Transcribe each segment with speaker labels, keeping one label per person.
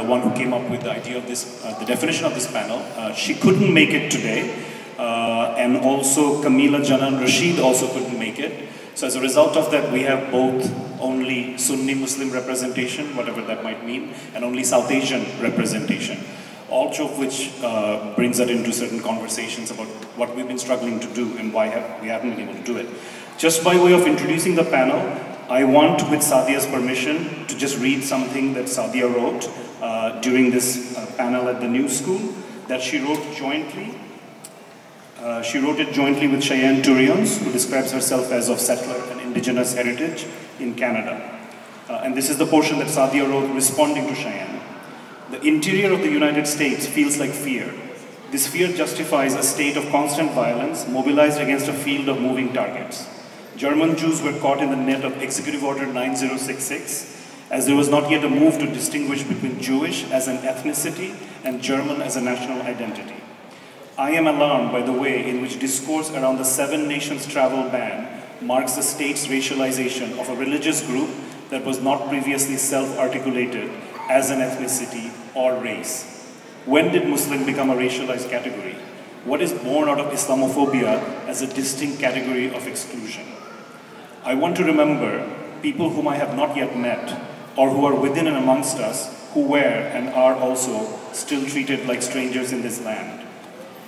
Speaker 1: one who came up with the idea of this, the definition of this panel. She couldn't make it today, and also Kamila Janan Rashid also couldn't make it. So as a result of that, we have both only Sunni Muslim representation, whatever that might mean, and only South Asian representation. All of which brings us into certain conversations about what we've been struggling to do and why we haven't been able to do it. Just by way of introducing the panel, I want, with Sadia's permission, to just read something that Sadia wrote during this panel at the New School that she wrote jointly. She wrote it jointly with Cheyenne Turians, who describes herself as of settler and indigenous heritage in Canada. And this is the portion that Sadia wrote responding to Cheyenne. The interior of the United States feels like fear. This fear justifies a state of constant violence mobilized against a field of moving targets. German Jews were caught in the net of Executive Order 9066, as there was not yet a move to distinguish between Jewish as an ethnicity and German as a national identity. I am alarmed by the way in which discourse around the 7 nations travel ban marks the state's racialization of a religious group that was not previously self-articulated as an ethnicity or race. When did Muslim become a racialized category? What is born out of Islamophobia as a distinct category of exclusion? I want to remember people whom I have not yet met, or who are within and amongst us, who were and are also still treated like strangers in this land.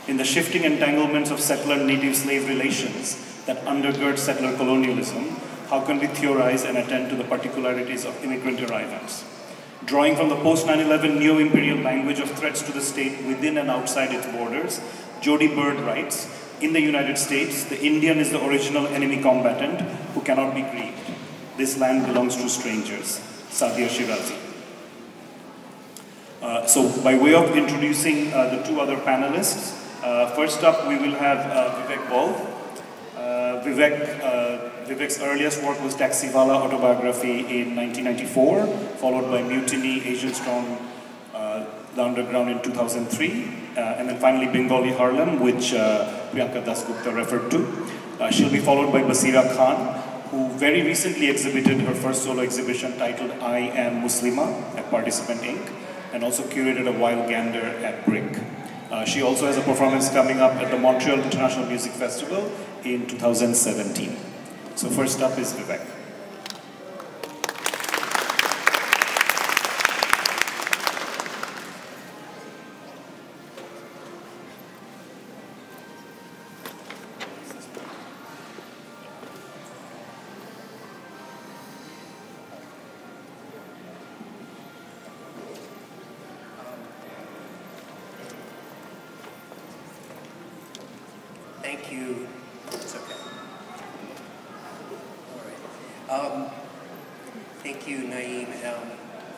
Speaker 1: In the shifting entanglements of settler-native slave relations that undergird settler colonialism, how can we theorize and attend to the particularities of immigrant arrivals? Drawing from the post-9/11 neo-imperial language of threats to the state within and outside its borders, Jody Bird writes, in the United States, the Indian is the original enemy combatant who cannot be grieved. This land belongs to strangers. Sadia Shirazi. So by way of introducing the 2 other panelists, first up we will have Vivek Ball. Vivek's earliest work was Taxiwala autobiography in 1994, followed by Mutiny, Asian Strong, The Underground in 2003, and then finally Bengali Harlem, which Priyanka Dasgupta referred to. She'll be followed by Basira Khan, who very recently exhibited her first solo exhibition titled I Am Muslima at Participant Inc., and also curated a Wild Gander at Brick. She also has a performance coming up at the Montreal International Music Festival in 2017. So first up is Vivek.
Speaker 2: Thank you. It's okay. All right. Thank you, Naeem.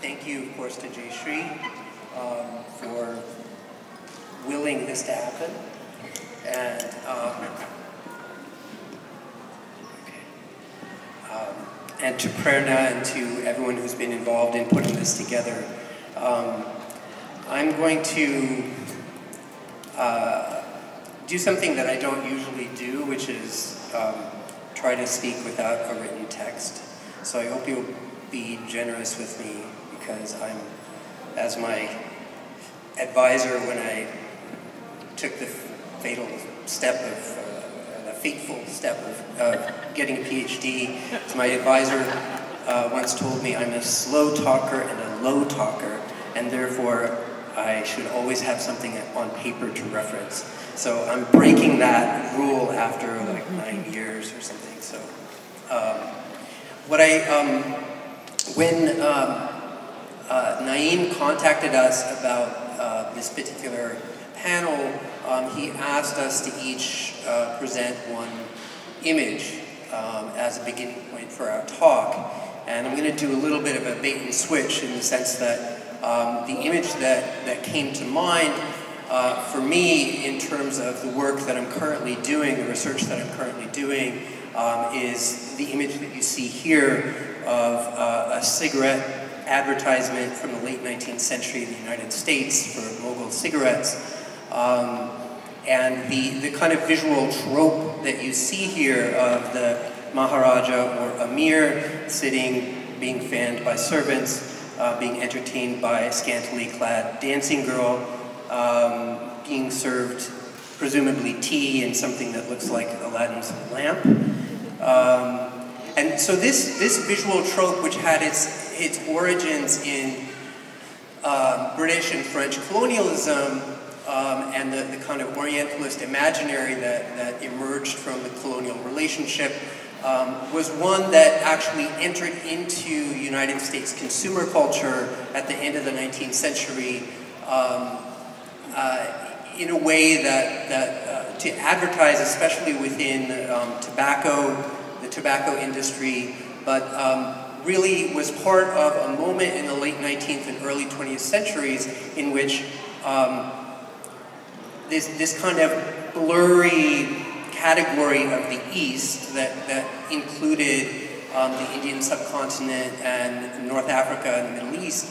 Speaker 2: Thank you, of course, to Jayshree for willing this to happen. And to Prerna and to everyone who's been involved in putting this together. I'm going to do something that I don't usually do, which is try to speak without a written text. So I hope you'll be generous with me, because I'm, as my advisor when I took the fateful step of getting a PhD, as my advisor once told me, I'm a slow talker and a low talker, and therefore I should always have something on paper to reference. So I'm breaking that rule after like 9 years or something. So when Naeem contacted us about this particular panel, he asked us to each present one image as a beginning point for our talk. And I'm going to do a little bit of a bait and switch, in the sense that the image that came to mind for me, in terms of the work that I'm currently doing, the research that I'm currently doing, is the image that you see here of a cigarette advertisement from the late 19th century in the United States for Mogul cigarettes. And the kind of visual trope that you see here of the Maharaja or Amir sitting, being fanned by servants, being entertained by a scantily clad dancing girl, being served presumably tea and something that looks like Aladdin's lamp. And so this visual trope, which had its origins in British and French colonialism, and the kind of Orientalist imaginary that emerged from the colonial relationship, was one that actually entered into United States consumer culture at the end of the 19th century in a way that to advertise, especially within the tobacco industry, but really was part of a moment in the late 19th and early 20th centuries in which this kind of blurry category of the East that included the Indian subcontinent and North Africa and the Middle East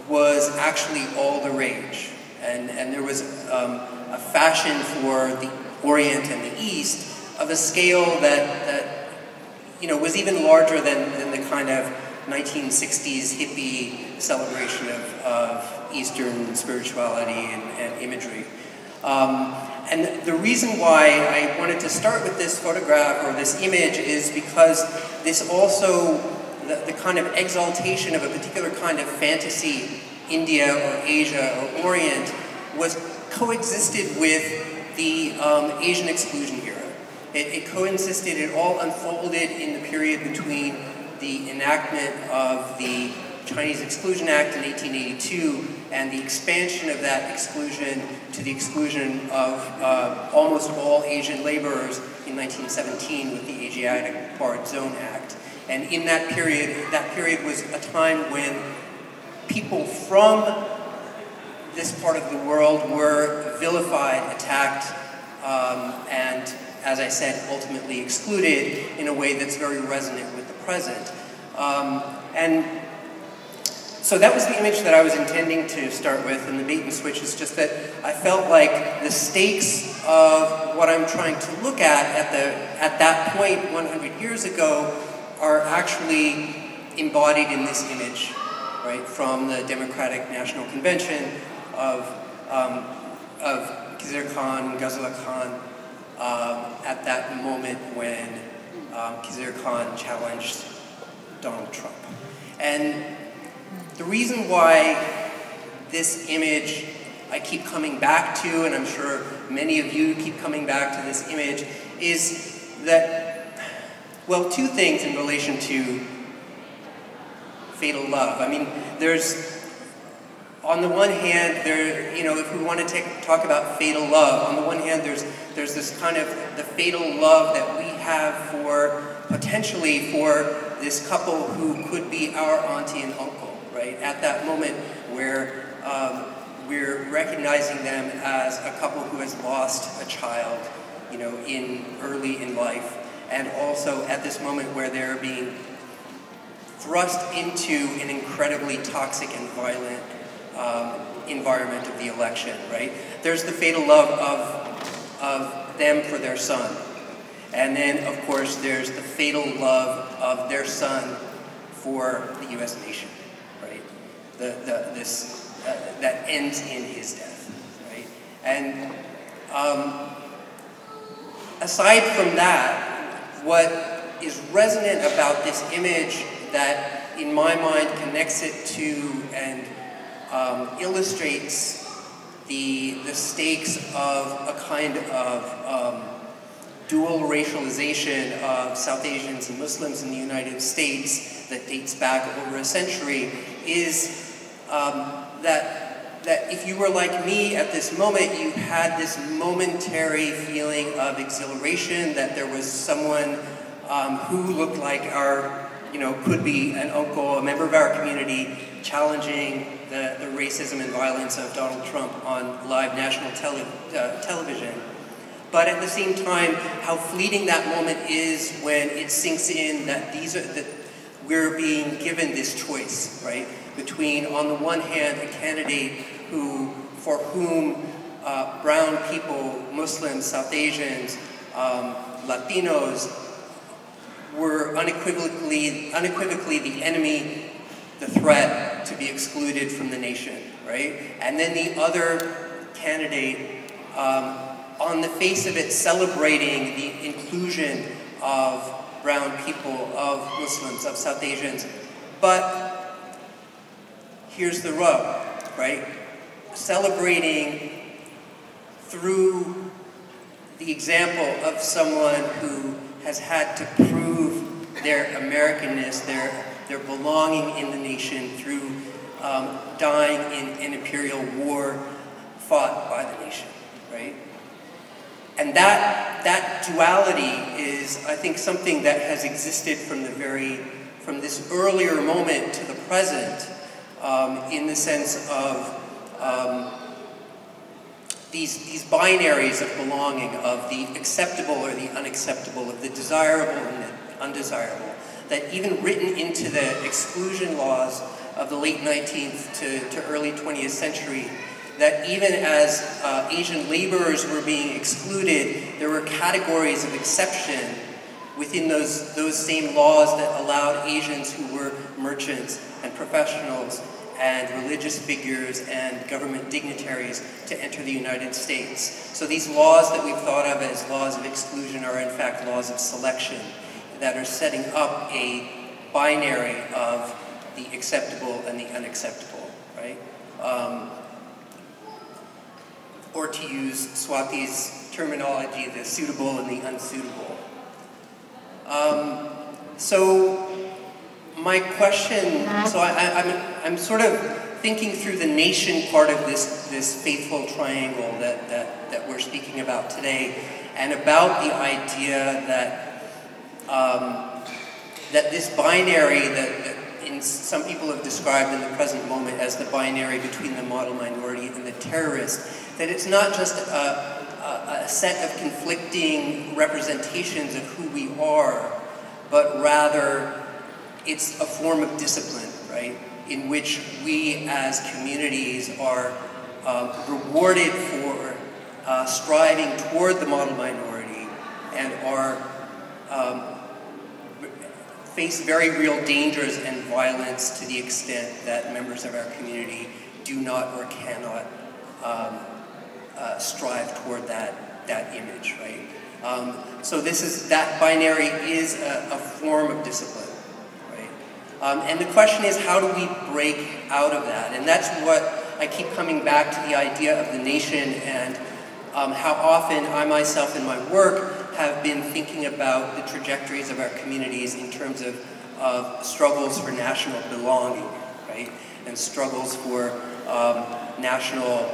Speaker 2: was actually all the rage. And there was a fashion for the Orient and the East of a scale that was even larger than the kind of 1960s hippie celebration of Eastern spirituality and imagery. And the reason why I wanted to start with this photograph or this image is because this also, the kind of exaltation of a particular kind of fantasy, India or Asia or Orient, was coexisted with the Asian exclusion era. It coexisted, it all unfolded in the period between the enactment of the Chinese Exclusion Act in 1882 and the expansion of that exclusion to the exclusion of almost all Asian laborers in 1917 with the Asiatic Barred Zone Act. And in that period was a time when people from this part of the world were vilified, attacked, and, as I said, ultimately excluded in a way that's very resonant with the present. And so that was the image that I was intending to start with, and the bait and switch is just that I felt like the stakes of what I'm trying to look at that point 100 years ago are actually embodied in this image, right, from the Democratic National Convention of Khizr Khan, Ghazala Khan, at that moment when Khizr Khan challenged Donald Trump. And the reason why this image I keep coming back to, and I'm sure many of you keep coming back to this image, is that, well, two things in relation to fatal love. I mean, there's, on the one hand, if we want to talk about fatal love, on the one hand, there's this kind of the fatal love that we have potentially for this couple who could be our auntie and uncle, right? At that moment where we're recognizing them as a couple who has lost a child, early in life, and also at this moment where they're being thrust into an incredibly toxic and violent environment of the election, right? There's the fatal love of them for their son. And then, of course, there's the fatal love of their son for the U.S. nation, right? That ends in his death, right? And aside from that, what is resonant about this image that, in my mind, connects it to and illustrates the stakes of a kind of dual racialization of South Asians and Muslims in the United States that dates back over a century is that if you were like me at this moment, you had this momentary feeling of exhilaration that there was someone who looked like could be an uncle, a member of our community, challenging the racism and violence of Donald Trump on live national television. But at the same time, how fleeting that moment is when it sinks in that we're being given this choice, right? Between, on the one hand, a candidate for whom brown people, Muslims, South Asians, Latinos were unequivocally the enemy the threat to be excluded from the nation, right? And then the other candidate, on the face of it, celebrating the inclusion of brown people, of Muslims, of South Asians. But here's the rub, right? Celebrating through the example of someone who has had to prove their Americanness, their belonging in the nation through dying in an imperial war fought by the nation, right? And that duality is, I think, something that has existed from this earlier moment to the present, in the sense of these binaries of belonging, of the acceptable or the unacceptable, of the desirable and the undesirable, that even written into the exclusion laws of the late 19th to early 20th century, that even as Asian laborers were being excluded, there were categories of exception within those same laws that allowed Asians who were merchants and professionals and religious figures and government dignitaries to enter the United States. So these laws that we've thought of as laws of exclusion are in fact laws of selection that are setting up a binary of the acceptable and the unacceptable, right? Or to use Swati's terminology, the suitable and the unsuitable. So my question, so I'm sort of thinking through the nation part of this faithful triangle that we're speaking about today, and about the idea that this binary that some people have described in the present moment as the binary between the model minority and the terrorist, that it's not just a set of conflicting representations of who we are, but rather it's a form of discipline, right? In which we as communities are rewarded for striving toward the model minority and are face very real dangers and violence to the extent that members of our community do not or cannot strive toward that image, right? So that binary is a form of discipline, right? And the question is, how do we break out of that? And that's what I keep coming back to, the idea of the nation, and how often I myself in my work have been thinking about the trajectories of our communities in terms of struggles for national belonging, right? And struggles for national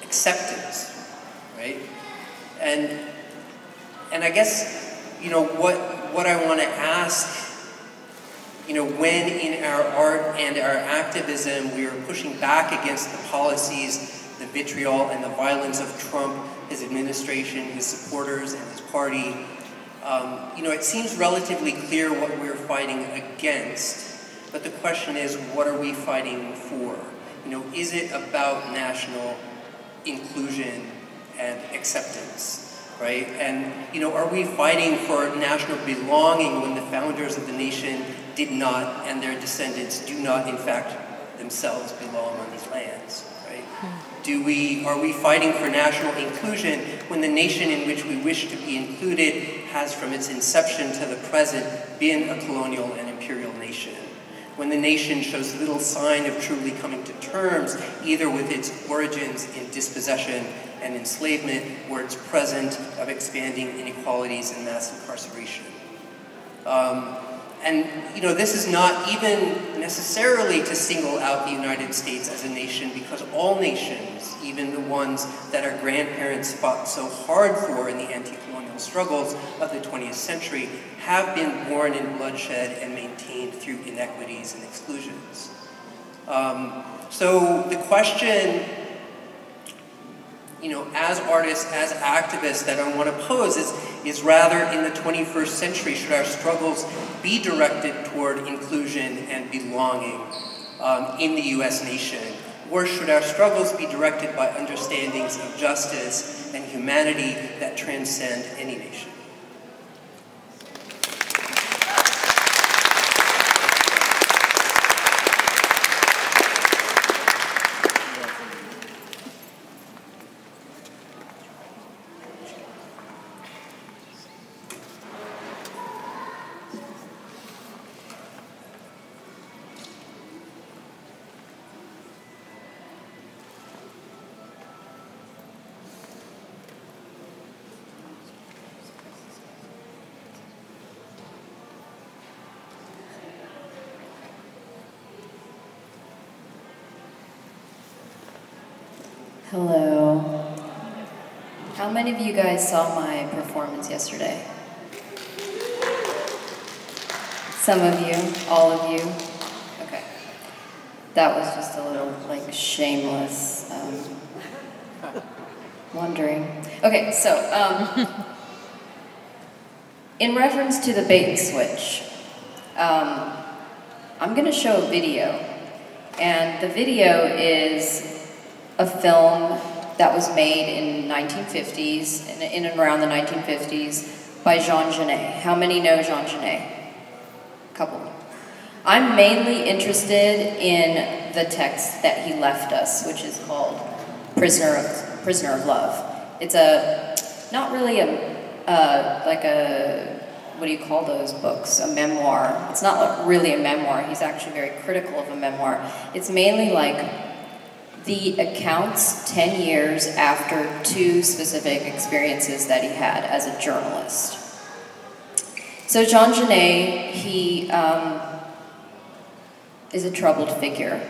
Speaker 2: acceptance, right? And I guess, you know, what I want to ask, you know, when in our art and our activism we are pushing back against the policies, the vitriol and the violence of Trump, his administration, his supporters, and his party, you know, it seems relatively clear what we're fighting against, but the question is, what are we fighting for? You know, is it about national inclusion and acceptance, right? And, you know, are we fighting for national belonging when the founders of the nation did not, and their descendants do not, in fact, themselves belong on these lands, right? Are we fighting for national inclusion when the nation in which we wish to be included has, from its inception to the present, been a colonial and imperial nation? When the nation shows little sign of truly coming to terms, either with its origins in dispossession and enslavement, or its present of expanding inequalities and mass incarceration. And, you know, this is not even necessarily to single out the United States as a nation, because all nations, even the ones that our grandparents fought so hard for in the anti-colonial struggles of the 20th century, have been born in bloodshed and maintained through inequities and exclusions. So the question, you know, as artists, as activists, that I want to pose is rather, in the 21st century, should our struggles be directed toward inclusion and belonging in the U.S. nation? Or should our struggles be directed by understandings of justice and humanity that transcend any nation?
Speaker 3: Hello. How many of you guys saw my performance yesterday? Some of you, all of you. Okay. That was just a little, like, shameless wondering. Okay, so, in reference to the bait and switch, I'm gonna show a video. And the video is a film that was made in 1950s, in and around the 1950s, by Jean Genet. How many know Jean Genet? A couple. I'm mainly interested in the text that he left us, which is called Prisoner of Love. It's not really like a, what do you call those books? A memoir. It's not really a memoir. He's actually very critical of a memoir. It's mainly like the accounts 10 years after two specific experiences that he had as a journalist. So Jean Genet, he is a troubled figure.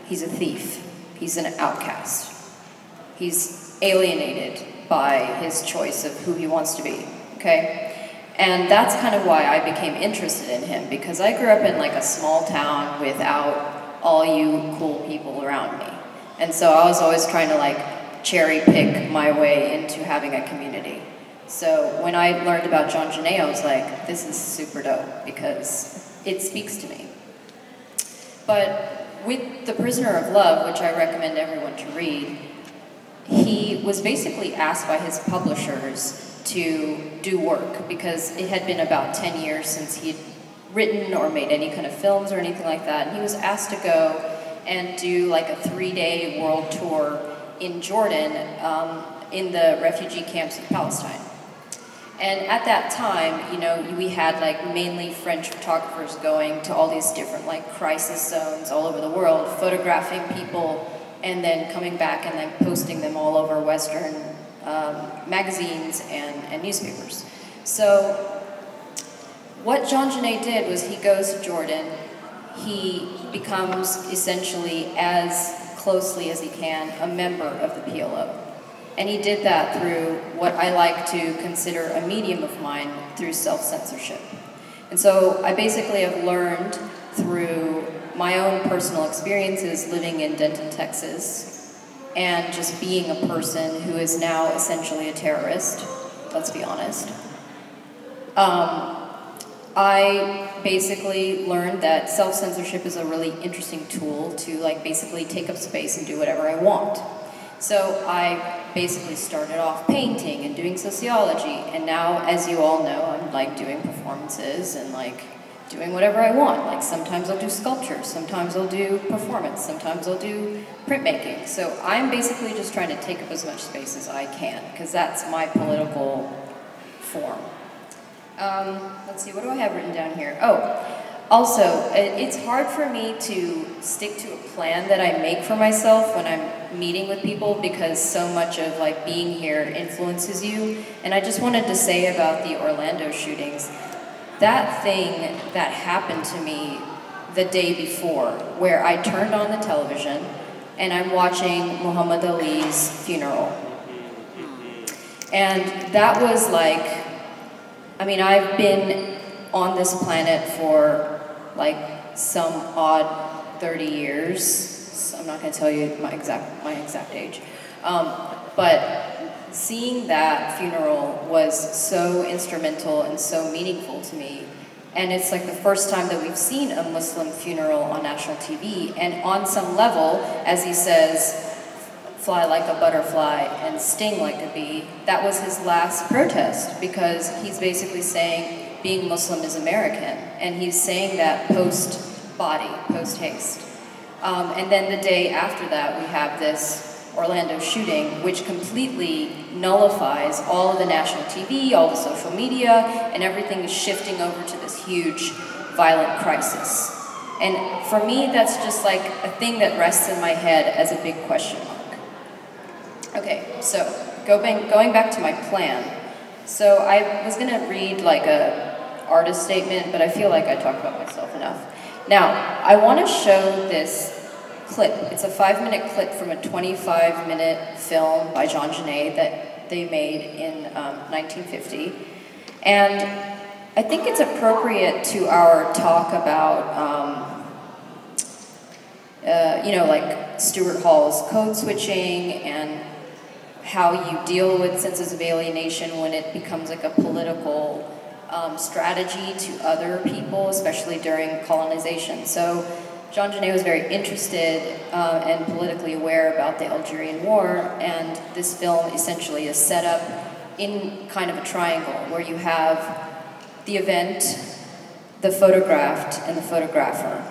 Speaker 3: He's a thief. He's an outcast. He's alienated by his choice of who he wants to be, okay? And that's kind of why I became interested in him, because I grew up in like a small town without all you cool people around me. And so I was always trying to like cherry pick my way into having a community. So when I learned about Jean Genet, I was like, this is super dope because it speaks to me. But with The Prisoner of Love, which I recommend everyone to read, he was basically asked by his publishers to do work because it had been about 10 years since he'd written or made any kind of films or anything like that. And he was asked to go and do like a 3-day world tour in Jordan in the refugee camps of Palestine. And at that time, you know, we had like mainly French photographers going to all these different like crisis zones all over the world, photographing people and then coming back and then posting them all over Western magazines and newspapers. So what Jean Genet did was he goes to Jordan, he becomes essentially as closely as he can a member of the PLO. And he did that through what I like to consider a medium of mine, through self-censorship. And so I basically have learned through my own personal experiences living in Denton, Texas, and just being a person who is now essentially a terrorist, let's be honest. I basically learned that self-censorship is a really interesting tool to like basically take up space and do whatever I want. So I basically started off painting and doing sociology, and now, as you all know, I'm like doing performances and like doing whatever I want. Like sometimes I'll do sculpture, sometimes I'll do performance, sometimes I'll do printmaking. So I'm basically just trying to take up as much space as I can, because that's my political form. Let's see, what do I have written down here? Oh, also, it's hard for me to stick to a plan that I make for myself when I'm meeting with people, because so much of like being here influences you. And I just wanted to say about the Orlando shootings, that thing that happened to me the day before, where I turned on the television and I'm watching Muhammad Ali's funeral. And that was like, I mean, I've been on this planet for like some odd 30 years. So I'm not going to tell you my exact age. But seeing that funeral was so instrumental and so meaningful to me. And it's like the first time that we've seen a Muslim funeral on national TV. And on some level, as he says, fly like a butterfly and sting like a bee, that was his last protest, because he's basically saying being Muslim is American. And he's saying that post-body, post-haste. And then the day after that, we have this Orlando shooting, which completely nullifies all of the national TV, all the social media, and everything is shifting over to this huge violent crisis. And for me, that's just like a thing that rests in my head as a big question mark. Okay, so going back to my plan. So I was gonna read like a artist statement, but I feel like I talked about myself enough. Now, I wanna show this clip. It's a 5-minute clip from a 25-minute film by Jean Genet that they made in 1950. And I think it's appropriate to our talk about, like Stuart Hall's code switching and how you deal with senses of alienation when it becomes like a political strategy to other people, especially during colonization. So Jean Genet was very interested and politically aware about the Algerian War, and this film essentially is set up in kind of a triangle where you have the event, the photographed, and the photographer.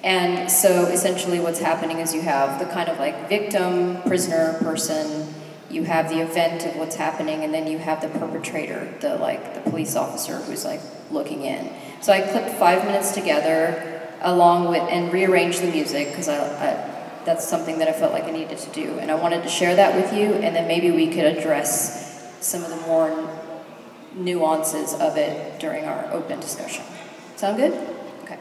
Speaker 3: And so essentially what's happening is you have the kind of like victim, prisoner, person, you have the event of what's happening, and then you have the perpetrator, the police officer who's like looking in. So I clipped 5 minutes together along with, and rearranged the music, because that's something that I felt like I needed to do. And I wanted to share that with you, and then maybe we could address some of the more nuances of it during our open discussion. Sound good? Okay.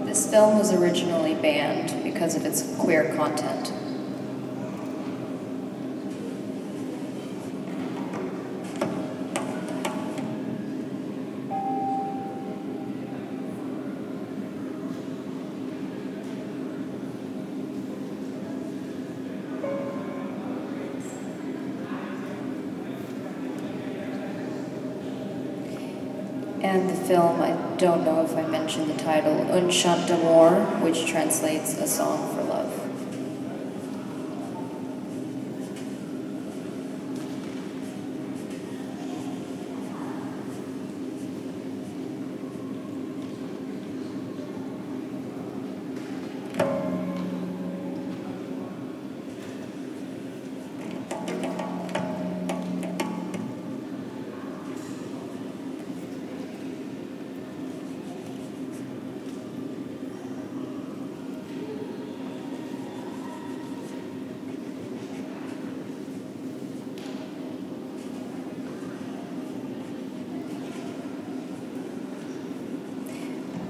Speaker 3: This film was originally banned because of its queer content. And the film, I don't know if I mentioned the title, Un Chant d'amour, which translates A Song for Love.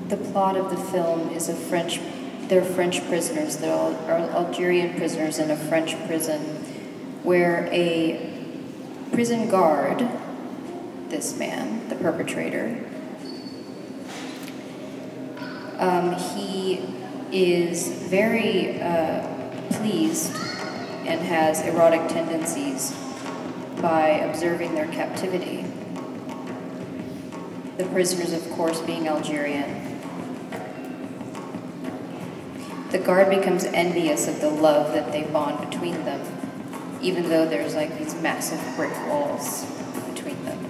Speaker 3: The plot of the film is they're French prisoners, they're Algerian prisoners in a French prison, where a prison guard, this man, the perpetrator, he is very pleased and has erotic tendencies by observing their captivity. The prisoners, of course, being Algerian. The guard becomes envious of the love that they bond between them, even though there's like these massive brick walls between them.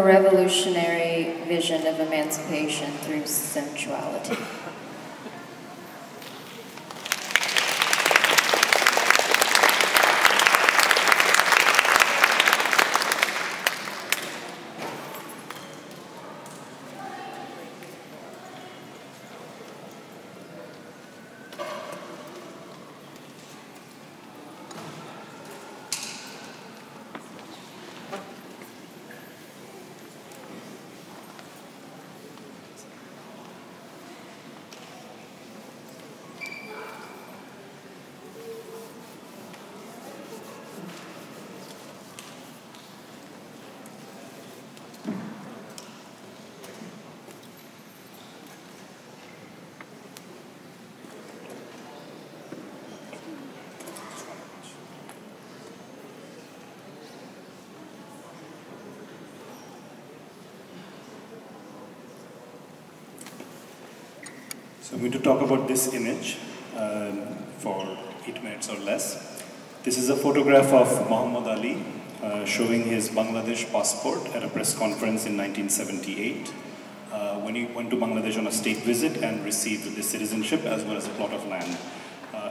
Speaker 3: a revolutionary vision of emancipation through sensuality.
Speaker 1: So I'm going to talk about this image for 8 minutes or less. This is a photograph of Muhammad Ali showing his Bangladesh passport at a press conference in 1978 when he went to Bangladesh on a state visit and received the citizenship as well as a plot of land.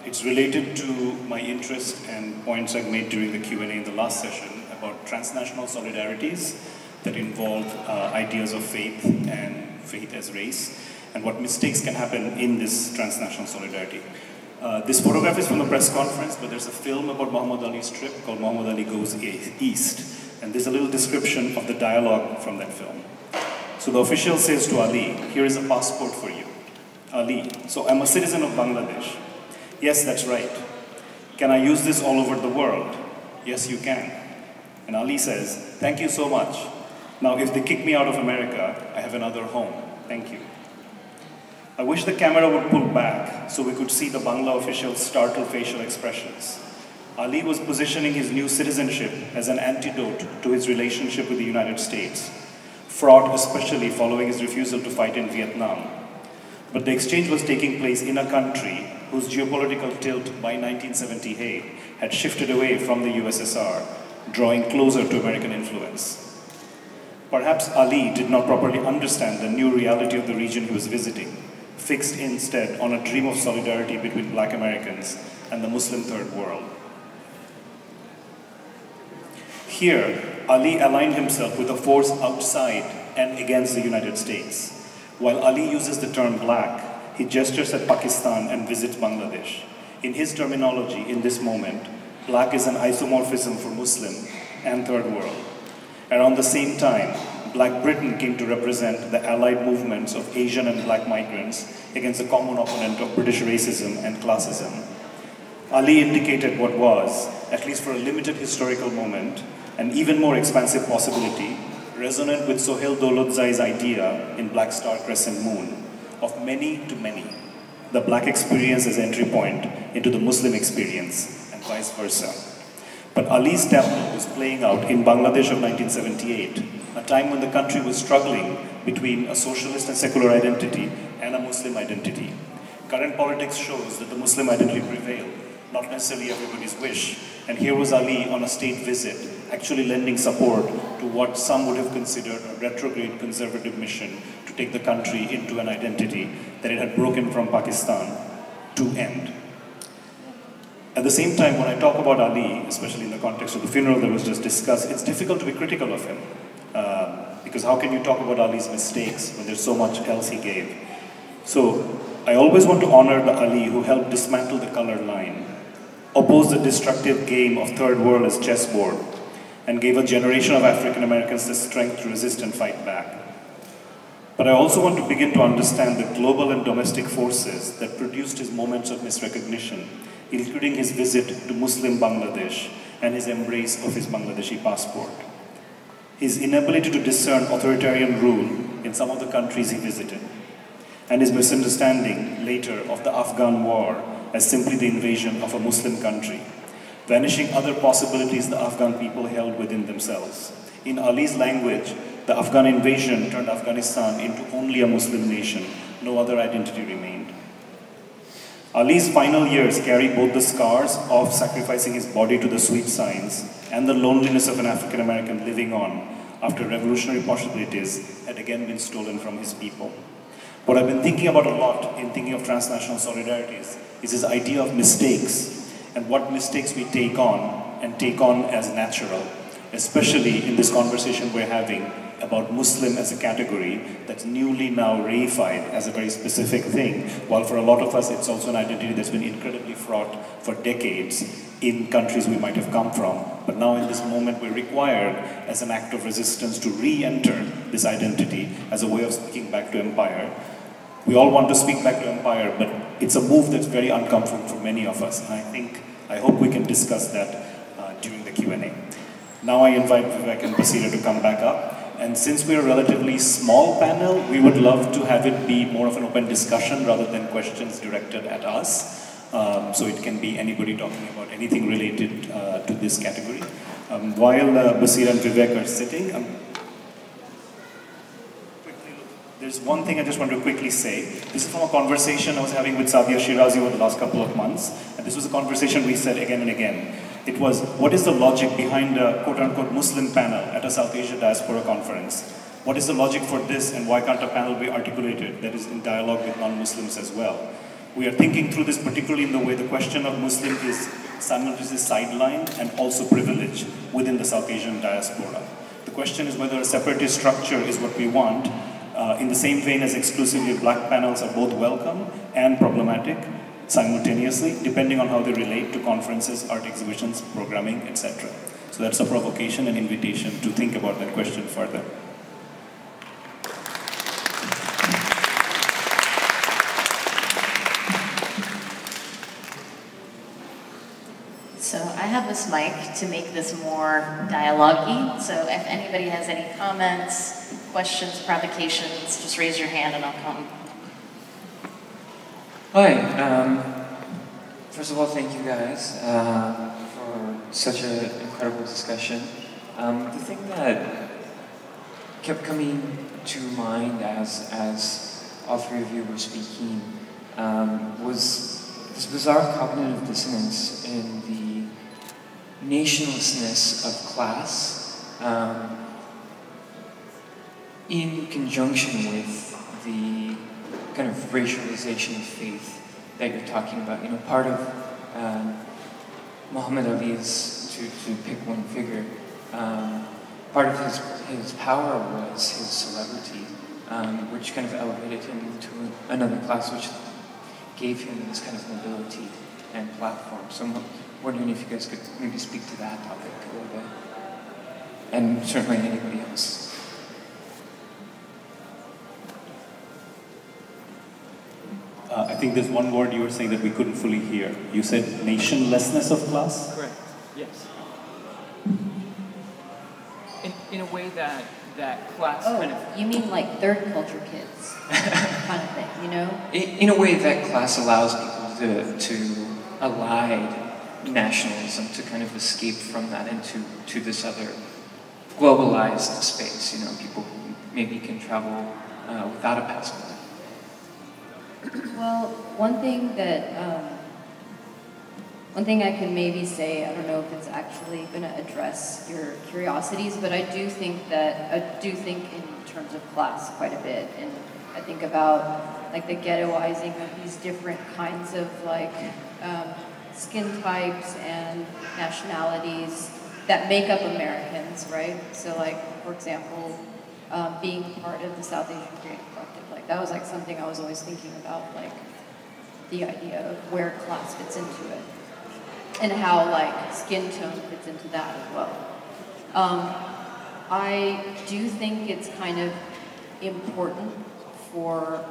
Speaker 1: It's related to my interest and points I've made during the Q&A in the last session about transnational solidarities that involve ideas of faith and faith as race, and what mistakes can happen in this transnational solidarity. This photograph is from the press conference, but there's a film about Muhammad Ali's trip called Muhammad Ali Goes East, and there's a little description of the dialogue from that film. So the official says to Ali, "Here is a passport for you." Ali, "So I'm a citizen of Bangladesh." "Yes, that's right." "Can I use this all over the world?" "Yes, you can." And Ali says, "Thank you so much. Now if they kick me out of America, I have another home. Thank you." I wish the camera would pull back so we could see the Bangla official's startled facial expressions. Ali was positioning his new citizenship as an antidote to his relationship with the United States, fraught especially following his refusal to fight in Vietnam. But the exchange was taking place in a country whose geopolitical tilt by 1978 had shifted away from the USSR, drawing closer to American influence. Perhaps Ali did not properly understand the new reality of the region he was visiting, fixed instead on a dream of solidarity between Black Americans and the Muslim Third World. Here, Ali aligned himself with a force outside and against the United States. While Ali uses the term black, he gestures at Pakistan and visits Bangladesh. In his terminology, in this moment, black is an isomorphism for Muslim and Third World. Around the same time, Black Britain came to represent the allied movements of Asian and Black migrants against a common opponent of British racism and classism. Ali indicated what was, at least for a limited historical moment, an even more expansive possibility, resonant with Sohail Dolodzai's idea in Black Star Crescent Moon, of many to many, the Black experience as entry point into the Muslim experience, and vice versa. But Ali's tableau was playing out in Bangladesh of 1978, a time when the country was struggling between a socialist and secular identity and a Muslim identity. Current politics shows that the Muslim identity prevailed, not necessarily everybody's wish. And here was Ali on a state visit, actually lending support to what some would have considered a retrograde conservative mission to take the country into an identity that it had broken from Pakistan to end. At the same time, when I talk about Ali, especially in the context of the funeral that was just discussed, it's difficult to be critical of him. Because how can you talk about Ali's mistakes when there's so much else he gave? So I always want to honor the Ali who helped dismantle the color line, opposed the destructive game of Third World as chessboard, and gave a generation of African Americans the strength to resist and fight back. But I also want to begin to understand the global and domestic forces that produced his moments of misrecognition, including his visit to Muslim Bangladesh and his embrace of his Bangladeshi passport. His inability to discern authoritarian rule in some of the countries he visited, and his misunderstanding later of the Afghan war as simply the invasion of a Muslim country, vanishing other possibilities the Afghan people held within themselves. In Ali's language, the Afghan invasion turned Afghanistan into only a Muslim nation. No other identity remained. Ali's final years carry both the scars of sacrificing his body to the sweet science and the loneliness of an African American living on after revolutionary possibilities had again been stolen from his people. What I've been thinking about a lot in thinking of transnational solidarities is this idea of mistakes and what mistakes we take on and take on as natural, especially in this conversation we're having about Muslim as a category that's newly now reified as a very specific thing, while for a lot of us it's also an identity that's been incredibly fraught for decades in countries we might have come from. But now in this moment we're required as an act of resistance to re-enter this identity as a way of speaking back to empire. We all want to speak back to empire, but it's a move that's very uncomfortable for many of us, and I hope we can discuss that during the Q&A. Now I invite Vivek and Basira to come back up. And since we're a relatively small panel, we would love to have it be more of an open discussion rather than questions directed at us. So it can be anybody talking about anything related to this category. While Basira and Vivek are sitting, there's one thing I just want to quickly say. This is from a conversation I was having with Sadia Shirazi over the last couple of months. And this was a conversation we said again and again. It was, what is the logic behind a quote-unquote Muslim panel at a South Asia Diaspora conference? What is the logic for this, and why can't a panel be articulated that is in dialogue with non-Muslims as well? We are thinking through this particularly in the way the question of Muslim is simultaneously sidelined and also privileged within the South Asian diaspora. The question is whether a separatist structure is what we want, in the same vein as exclusively black panels are both welcome and problematic simultaneously, depending on how they relate to conferences, art exhibitions, programming, etc. So that's a provocation and invitation to think about that question further.
Speaker 4: So I have this mic to make this more dialogue-y. So if anybody has any comments, questions, provocations, just raise your hand and I'll come.
Speaker 5: Hi. First of all, thank you guys for such an incredible discussion. The thing that kept coming to mind as all three of you were speaking was this bizarre cognitive dissonance in the nationlessness of class in conjunction with the kind of racialization of faith that you're talking about. You know, part of Muhammad Ali's, to pick one figure, part of his power was his celebrity, which kind of elevated him to another class, which gave him this kind of mobility and platform. So I'm wondering if you guys could maybe speak to that topic a little bit, and certainly anybody else.
Speaker 1: I think there's one word you were saying that we couldn't fully hear. You said nationlessness of class?
Speaker 6: Correct, yes. In a way that class kind of...
Speaker 3: You mean like third culture kids kind of thing, you know?
Speaker 5: In a way that class allows people to ally nationalism, to kind of escape from that into this other globalized space. You know, people who maybe can travel without a passport.
Speaker 3: Well, one thing I can maybe say, I don't know if it's actually going to address your curiosities, but I do think in terms of class quite a bit, and I think about like the ghettoizing of these different kinds of like skin types and nationalities that make up Americans, right? So like, for example, being part of the South Asian Creative Collective, like that was like something I was always thinking about, like the idea of where class fits into it and how like skin tone fits into that as well. I do think it's kind of important for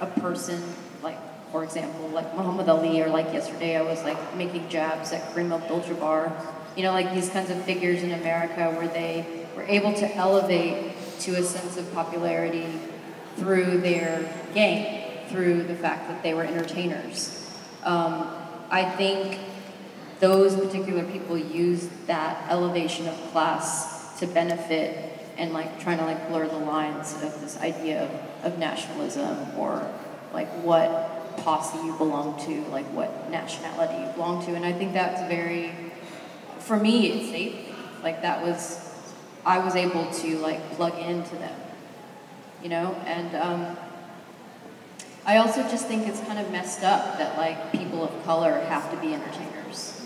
Speaker 3: a person, like for example, like Muhammad Ali, or like yesterday I was like making jabs at Kareem Abdul-Jabbar, you know, like these kinds of figures in America where they were able to elevate to a sense of popularity through their game, through the fact that they were entertainers. I think those particular people use that elevation of class to benefit and like trying to like blur the lines of this idea of nationalism, or like what posse you belong to, like what nationality you belong to. And I think that's very, for me, it's saved me. Like that was I was able to like plug into them, you know? And I also just think it's kind of messed up that like people of color have to be entertainers.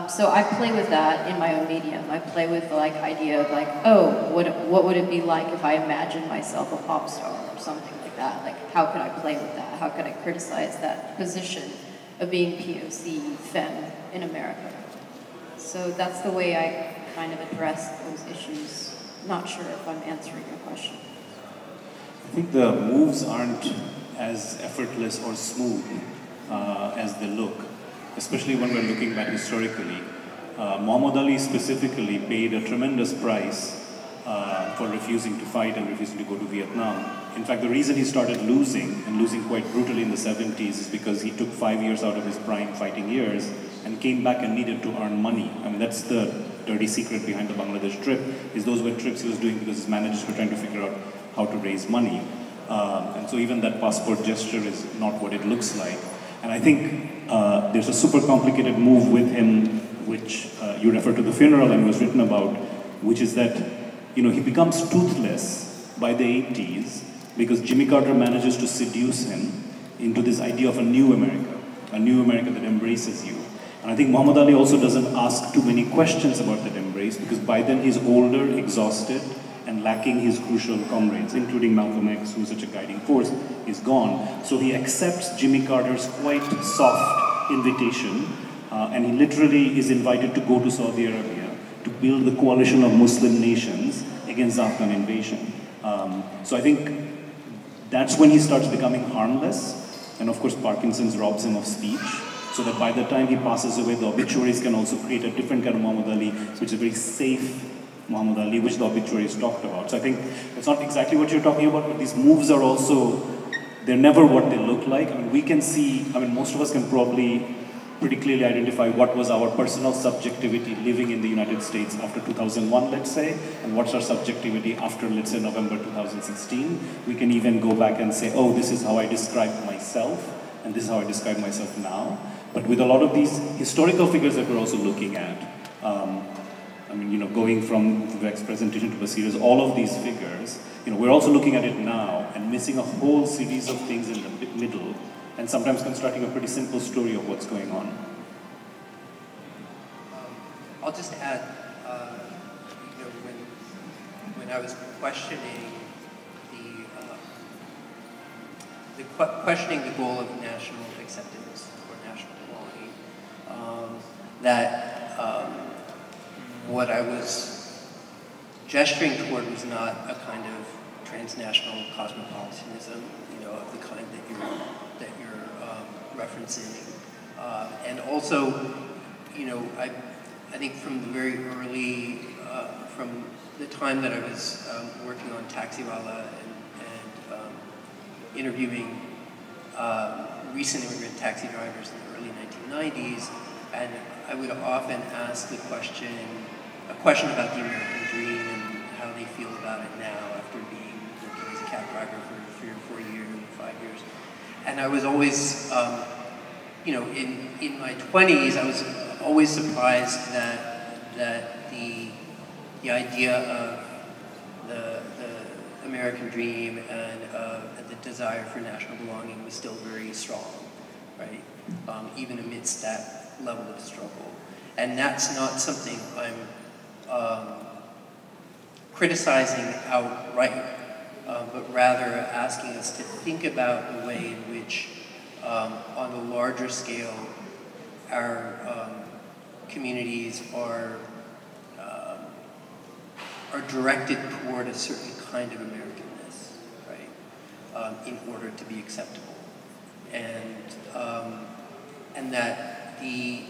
Speaker 3: So I play with that in my own medium. I play with the like idea of like, oh, what would it be like if I imagined myself a pop star or something like that? Like, how could I play with that? How could I criticize that position of being POC femme in America? So that's the way I kind of address those issues. Not sure if I'm answering your question.
Speaker 1: I think the moves aren't as effortless or smooth as they look, especially when we're looking back historically. Muhammad Ali specifically paid a tremendous price for refusing to fight and refusing to go to Vietnam. In fact, the reason he started losing, and losing quite brutally in the 70s, is because he took 5 years out of his prime fighting years and came back and needed to earn money. I mean, that's the dirty secret behind the Bangladesh trip, is those were trips he was doing because his managers were trying to figure out how to raise money. And so even that passport gesture is not what it looks like. And I think there's a super complicated move with him, which you refer to the funeral and was written about, which is that, you know, he becomes toothless by the 80s because Jimmy Carter manages to seduce him into this idea of a new America that embraces you. And I think Muhammad Ali also doesn't ask too many questions about that embrace, because by then he's older, exhausted, and lacking his crucial comrades, including Malcolm X, who's such a guiding force, is gone. So he accepts Jimmy Carter's quite soft invitation, and he literally is invited to go to Saudi Arabia to build the coalition of Muslim nations against Afghan invasion. So I think that's when he starts becoming harmless, and of course Parkinson's robs him of speech, so that by the time he passes away, the obituaries can also create a different kind of Muhammad Ali, which is a very safe Muhammad Ali, which the obituaries talked about. So I think it's not exactly what you're talking about, but these moves are also, they're never what they look like. I mean, we can see, I mean, most of us can probably pretty clearly identify what was our personal subjectivity living in the United States after 2001, let's say, and what's our subjectivity after, let's say, November 2016. We can even go back and say, oh, this is how I described myself, and this is how I describe myself now. But with a lot of these historical figures that we're also looking at, I mean, you know, going from Vivek's presentation to Basira's, all of these figures, you know, we're also looking at it now and missing a whole series of things in the middle, and sometimes constructing a pretty simple story of what's going on.
Speaker 2: I'll just add, you know, when I was questioning questioning the goal of national acceptance or national belonging, what I was gesturing toward was not a kind of transnational cosmopolitanism, you know, of the kind that you're referencing, and also, you know, I think from the very early, from the time that I was working on Taxiwala and interviewing recent immigrant taxi drivers in the early 1990s, and I would often ask a question about the American dream and how they feel about it now after being working as a cab driver for 3 or 4 years, 5 years. And I was always, you know, in my 20s, I was always surprised that the idea of the American dream and the desire for national belonging was still very strong, right? Even amidst that level of struggle. And that's not something I'm criticizing outright, but rather asking us to think about the way in which, on a larger scale, our communities are directed toward a certain kind of Americanness, right, in order to be acceptable, and that the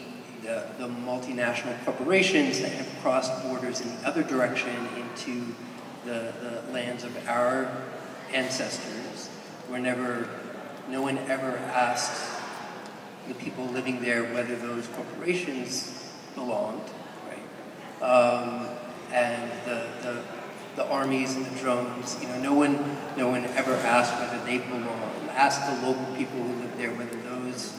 Speaker 2: multinational corporations that have crossed borders in the other direction into the lands of our ancestors no one ever asked the people living there whether those corporations belonged, right? And the armies and the drones, you know, no one ever asked whether they belonged. Asked the local people who lived there whether those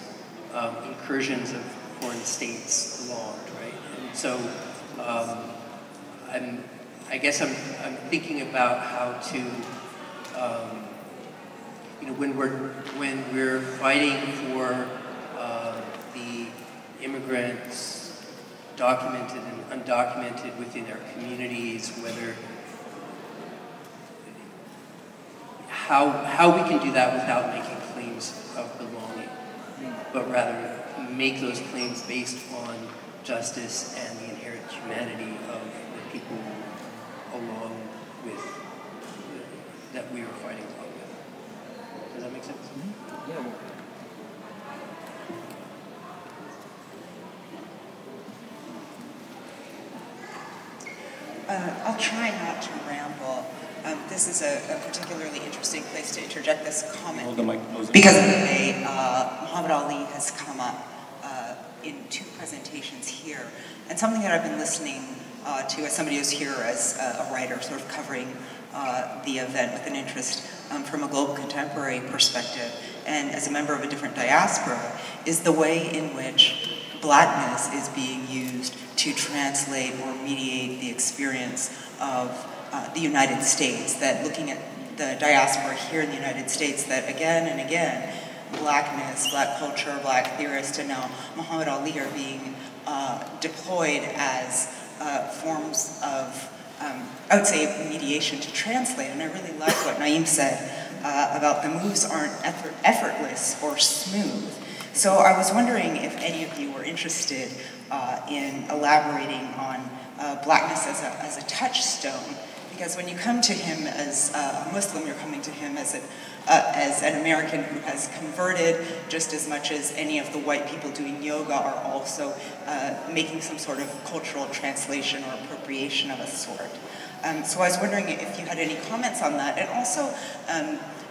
Speaker 2: incursions of foreign states belonged, right? And so I guess I'm thinking about how to, you know, when we're fighting for the immigrants, documented and undocumented within our communities, whether how we can do that without making claims of belonging, but rather make those claims based on justice and the inherent humanity of the people along with that we are fighting along with. Does that make sense?
Speaker 6: Yeah.
Speaker 7: I'll try not to ramble. This is a particularly interesting place to interject this comment.
Speaker 1: Hold the mic closer.
Speaker 7: Because of the way Muhammad Ali has come up in two presentations here. And something that I've been listening to as somebody who's here as a writer, sort of covering the event with an interest from a global contemporary perspective, and as a member of a different diaspora, is the way in which Blackness is being used to translate or mediate the experience of the United States, that looking at the diaspora here in the United States, that again and again, Blackness, Black culture, Black theorists, and now Muhammad Ali are being deployed as forms of, I would say, mediation to translate. And I really like what Naeem said about the moves aren't effortless or smooth. So I was wondering if any of you were interested in elaborating on Blackness as a touchstone, because when you come to him as a Muslim, you're coming to him as an American who has converted just as much as any of the white people doing yoga are also making some sort of cultural translation or appropriation of a sort. So I was wondering if you had any comments on that, and also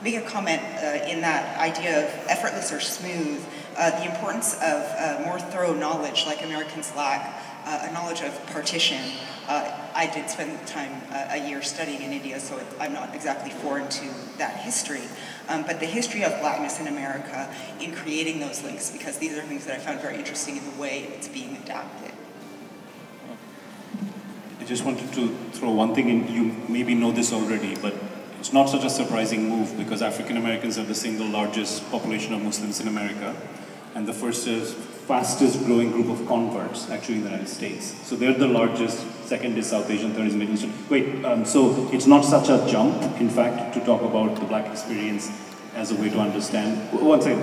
Speaker 7: make a comment in that idea of effortless or smooth, the importance of more thorough knowledge, like Americans lack, a knowledge of partition. I did spend time a year studying in India, so I'm not exactly foreign to that history. But the history of Blackness in America in creating those links, because these are things that I found very interesting in the way it's being adapted.
Speaker 1: I just wanted to throw one thing in. You maybe know this already, but it's not such a surprising move because African Americans are the single largest population of Muslims in America, and the fastest growing group of converts actually in the United States. So they're the largest, second is South Asian, third is Middle Eastern. So it's not such a jump, in fact, to talk about the Black experience as a way to understand. One second,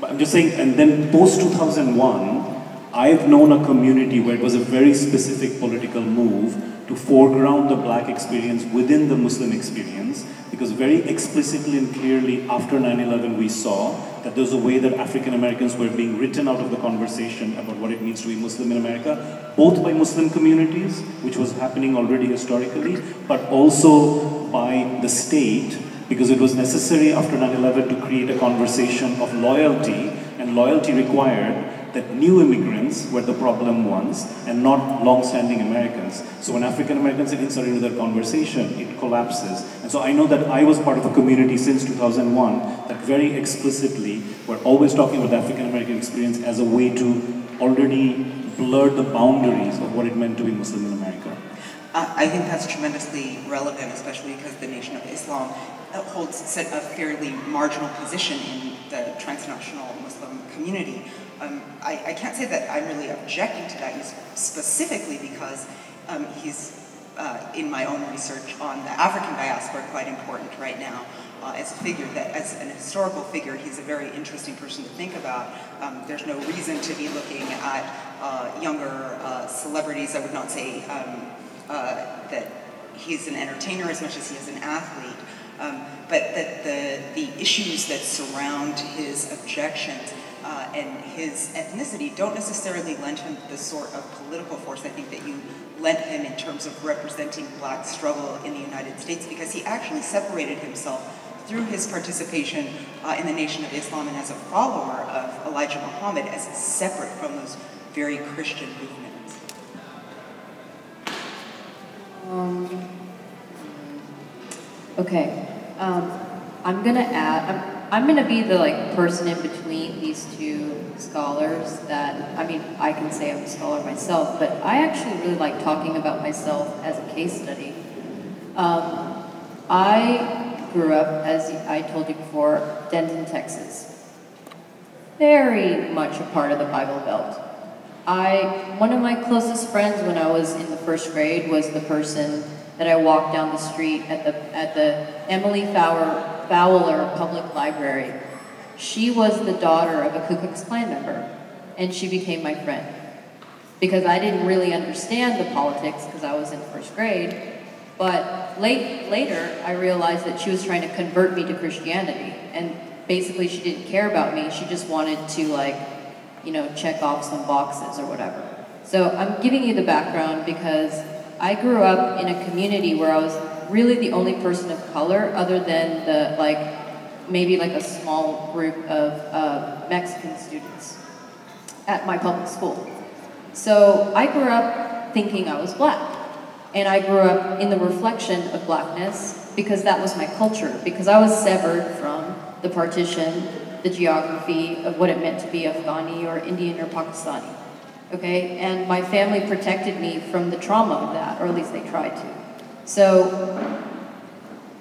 Speaker 1: I'm just saying, and then post-2001, I've known a community where it was a very specific political move to foreground the Black experience within the Muslim experience, because very explicitly and clearly after 9/11 we saw that there was a way that African Americans were being written out of the conversation about what it means to be Muslim in America, both by Muslim communities, which was happening already historically, but also by the state, because it was necessary after 9/11 to create a conversation of loyalty, and loyalty required that new immigrants were the problem ones and not long-standing Americans. So when African Americans get inserted into that conversation, it collapses. And so I know that I was part of a community since 2001 that very explicitly were always talking about the African American experience as a way to already blur the boundaries of what it meant to be Muslim in America.
Speaker 7: I think that's tremendously relevant, especially because the Nation of Islam holds a fairly marginal position in the transnational Muslim community. I can't say that I'm really objecting to that use specifically because he's, in my own research on the African diaspora, quite important right now as a figure, that as an historical figure, he's a very interesting person to think about. There's no reason to be looking at younger celebrities. I would not say that he's an entertainer as much as he is an athlete, but that the issues that surround his objections and his ethnicity don't necessarily lend him the sort of political force I think that you lent him in terms of representing Black struggle in the United States, because he actually separated himself through his participation in the Nation of Islam and as a follower of Elijah Muhammad as separate from those very Christian movements.
Speaker 3: Okay. I'm gonna add, I'm gonna be the like person in between these two scholars that, I mean, I can say I'm a scholar myself, but I actually really like talking about myself as a case study. I grew up, as I told you before, Denton, Texas. Very much a part of the Bible Belt. One of my closest friends when I was in the first grade was the person that I walked down the street at the Emily Fowler Public Library. She was the daughter of a Ku Klux Klan member, and she became my friend. Because I didn't really understand the politics because I was in first grade, but later I realized that she was trying to convert me to Christianity, and basically she didn't care about me, she just wanted to like, you know, check off some boxes or whatever. So I'm giving you the background because I grew up in a community where I was really the only person of color other than the, like, maybe like a small group of Mexican students at my public school. So I grew up thinking I was black. And I grew up in the reflection of blackness because that was my culture, because I was severed from the partition, the geography of what it meant to be Afghani or Indian or Pakistani. Okay, and my family protected me from the trauma of that, or at least they tried to. So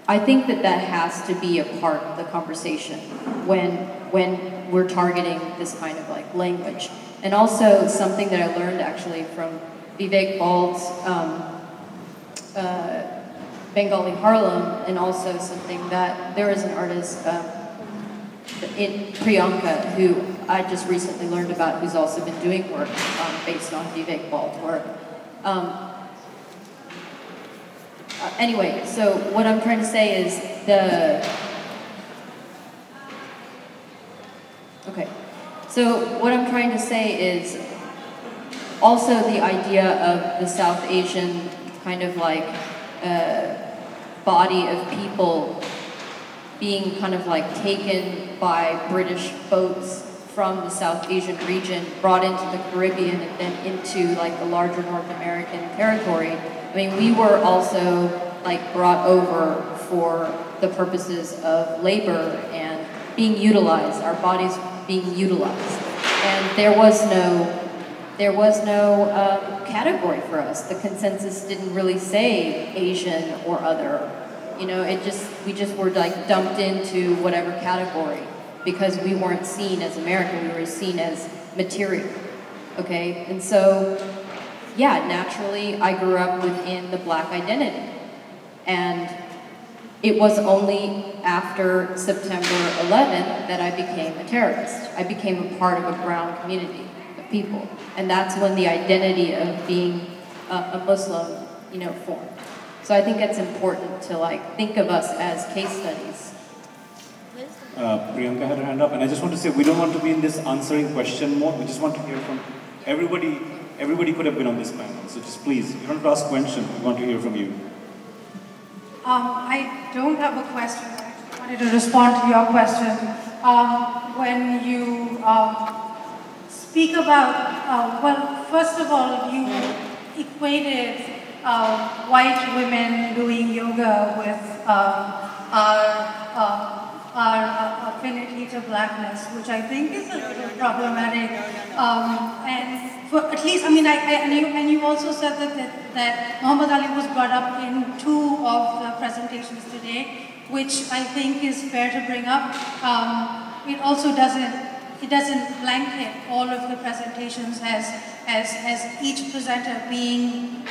Speaker 3: I think that that has to be a part of the conversation when we're targeting this kind of like language. And also something that I learned actually from Vivek Bald's Bengali Harlem, and also something that there is an artist in Priyanka, who I just recently learned about, who's also been doing work based on Vivek Bald's work. Anyway, so what I'm trying to say is So what I'm trying to say is also the idea of the South Asian kind of like body of people being kind of like taken by British boats from the South Asian region, brought into the Caribbean, and then into like the larger North American territory. I mean, we were also like brought over for the purposes of labor and being utilized, our bodies being utilized. And there was no category for us. The consensus didn't really say Asian or other. You know, we just were like dumped into whatever category because we weren't seen as American, we were seen as material, okay? And so, yeah, naturally, I grew up within the black identity. And it was only after September 11th that I became a terrorist. I became a part of a brown community of people. And that's when the identity of being a Muslim, you know, formed. So I think it's important to like think of us as case studies.
Speaker 1: Priyanka had her hand up, and I just want to say we don't want to be in this answering question mode. We just want to hear from everybody. Everybody could have been on this panel, so just please, you don't have to ask questions. We want to hear from you.
Speaker 8: I don't have a question. I just wanted to respond to your question. When you speak about, well, first of all, you equated white women doing yoga with our affinity to blackness, which I think is a little problematic. And for at least, I mean, and you also said that Muhammad Ali was brought up in 2 of the presentations today, which I think is fair to bring up. It also doesn't blanket all of the presentations as each presenter being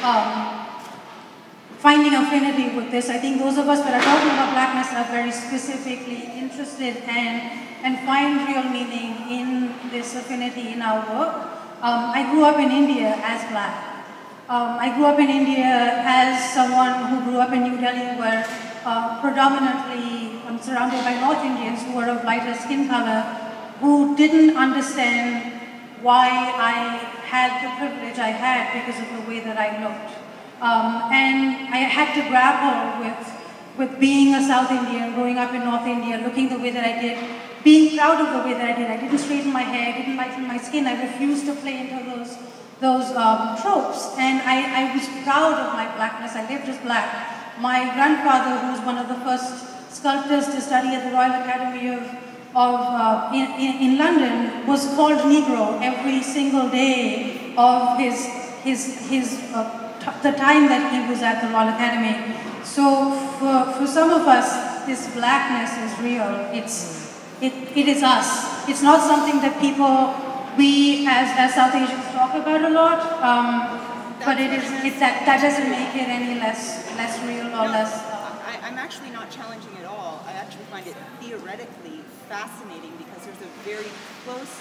Speaker 8: finding affinity with this. I think those of us that are talking about blackness are very specifically interested and find real meaning in this affinity in our work. I grew up in India as black. I grew up in India as someone who grew up in New Delhi, where predominantly I'm surrounded by North Indians who were of lighter skin color, who didn't understand why I had the privilege I had because of the way that I looked. And I had to grapple with being a South Indian, growing up in North India, looking the way that I did, being proud of the way that I did. I didn't straighten my hair, I didn't lighten my skin. I refused to play into those tropes. And I was proud of my blackness. I lived as black. My grandfather, who was one of the first sculptors to study at the Royal Academy in London, was called Negro every single day of the time that he was at the Royal Academy. So for some of us, this blackness is real. It is us. It's not something that we as South Asians talk about a lot, but that doesn't make it any less real or less.
Speaker 9: I'm actually not challenging at all. I actually find it theoretically fascinating because there's a very close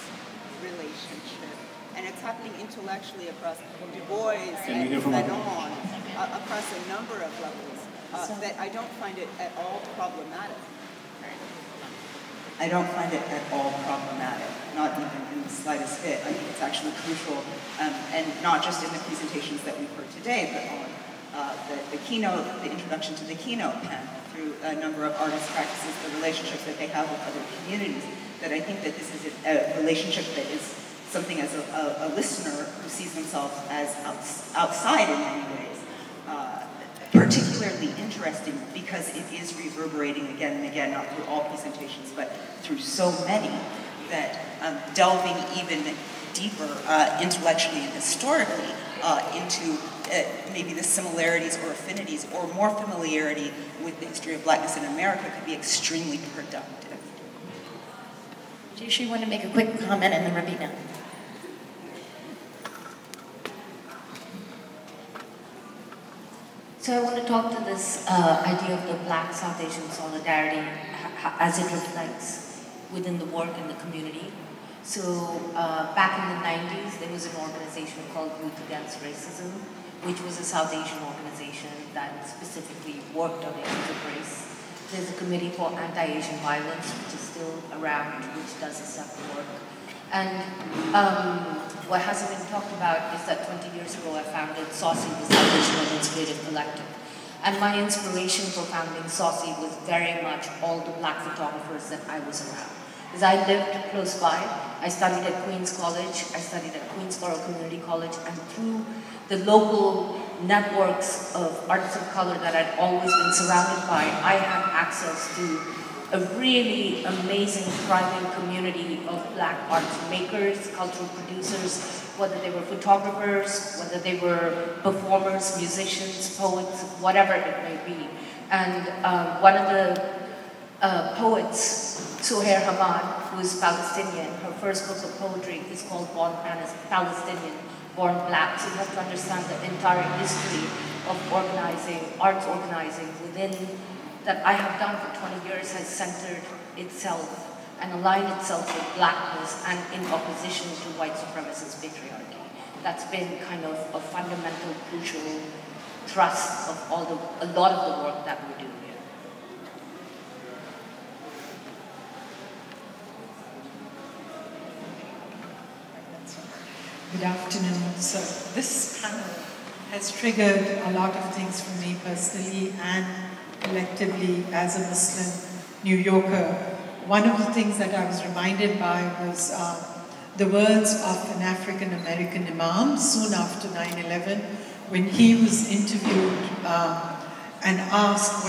Speaker 9: relationship, and it's happening intellectually across Du Bois and Fanon, across a number of levels, that I don't find it at all problematic.
Speaker 7: I don't find it at all problematic, not even in the slightest bit. I think it's actually crucial, and not just in the presentations that we've heard today, but on the keynote, the introduction to the keynote panel, through a number of artist practices, the relationships that they have with other communities, that I think that this is a relationship that is something as a listener who sees themselves as outside in many ways, particularly interesting because it is reverberating again and again, not through all presentations, but through so many, that delving even deeper intellectually and historically into maybe the similarities or affinities or more familiarity with the history of blackness in America could be extremely productive.
Speaker 4: Jayshree, you want to make a quick comment and then Rabina?
Speaker 10: So I want to talk to this idea of the Black South Asian solidarity as it reflects within the work and the community. So back in the 90s, there was an organization called Youth Against Racism, which was a South Asian organization that specifically worked on issues of race. There's a committee for anti-Asian violence, which is still around, which does this type of work. And what hasn't been talked about is that 20 years ago I founded Saucy, the South Asian Women's Creative Collective. And my inspiration for founding Saucy was very much all the black photographers that I was around. Because I lived close by, I studied at Queen's College, I studied at Queensborough Community College, and through the local networks of artists of color that I'd always been surrounded by, I had access to a really amazing, thriving community of black art makers, cultural producers, whether they were photographers, whether they were performers, musicians, poets, whatever it may be. And one of the poets, Suhair Hamad, who is Palestinian, her first book of poetry is called Born Palestinian, Born Black. So you have to understand the entire history of organizing, arts organizing within that I have done for 20 years has centered itself and aligned itself with blackness and in opposition to white supremacist patriarchy. That's been kind of a fundamental, crucial thrust of a lot of the work that we do here.
Speaker 11: Good afternoon. So this panel has triggered a lot of things for me personally and collectively as a Muslim New Yorker. One of the things that I was reminded by was the words of an African American imam soon after 9/11 when he was interviewed and asked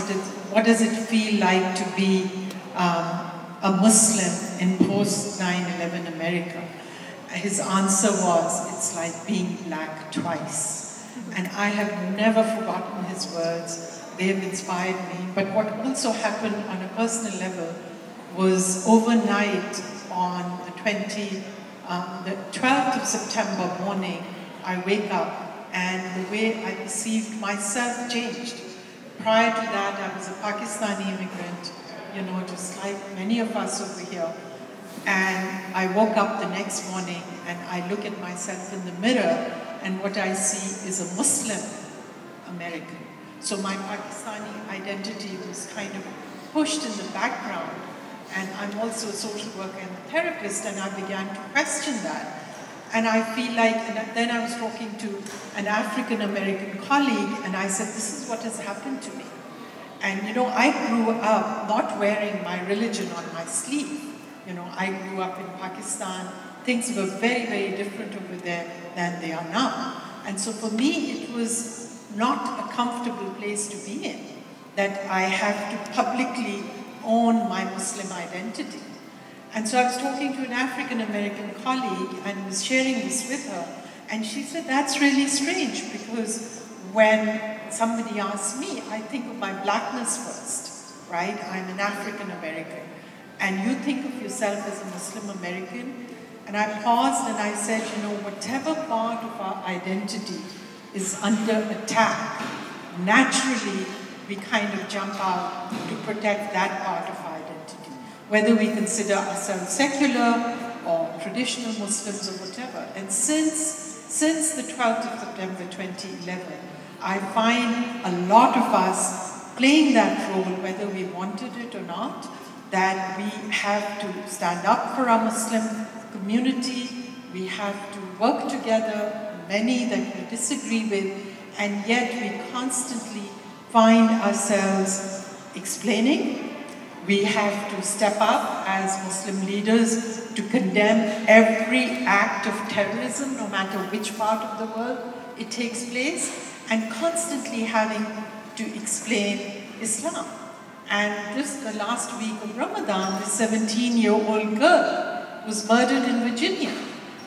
Speaker 11: what does it feel like to be a Muslim in post 9/11 America. His answer was, it's like being black twice. And I have never forgotten his words. They have inspired me. But what also happened on a personal level was overnight on the 12th of September morning, I wake up and the way I perceived myself changed. Prior to that, I was a Pakistani immigrant, you know, just like many of us over here. And I woke up the next morning and I look at myself in the mirror and what I see is a Muslim American. So my Pakistani identity was kind of pushed in the background. And I'm also a social worker and a therapist, and I began to question that. And I feel like, and then I was talking to an African American colleague, and I said, this is what has happened to me. And you know, I grew up not wearing my religion on my sleeve. You know, I grew up in Pakistan. Things were very, very different over there than they are now. And so for me, it was not a comfortable place to be in, that I have to publicly own my Muslim identity. And so I was talking to an African American colleague and was sharing this with her, and she said, that's really strange, because when somebody asks me, I think of my blackness first, right? I'm an African American. And you think of yourself as a Muslim American? And I paused and I said, you know, whatever part of our identity is under attack, naturally we kind of jump out to protect that part of our identity. Whether we consider ourselves secular or traditional Muslims or whatever. And since the 12th of September 2011, I find a lot of us playing that role, whether we wanted it or not, that we have to stand up for our Muslim community, we have to work together, many that we disagree with, and yet we constantly find ourselves explaining. We have to step up as Muslim leaders to condemn every act of terrorism, no matter which part of the world it takes place, and constantly having to explain Islam. And just the last week of Ramadan, this 17-year-old girl was murdered in Virginia.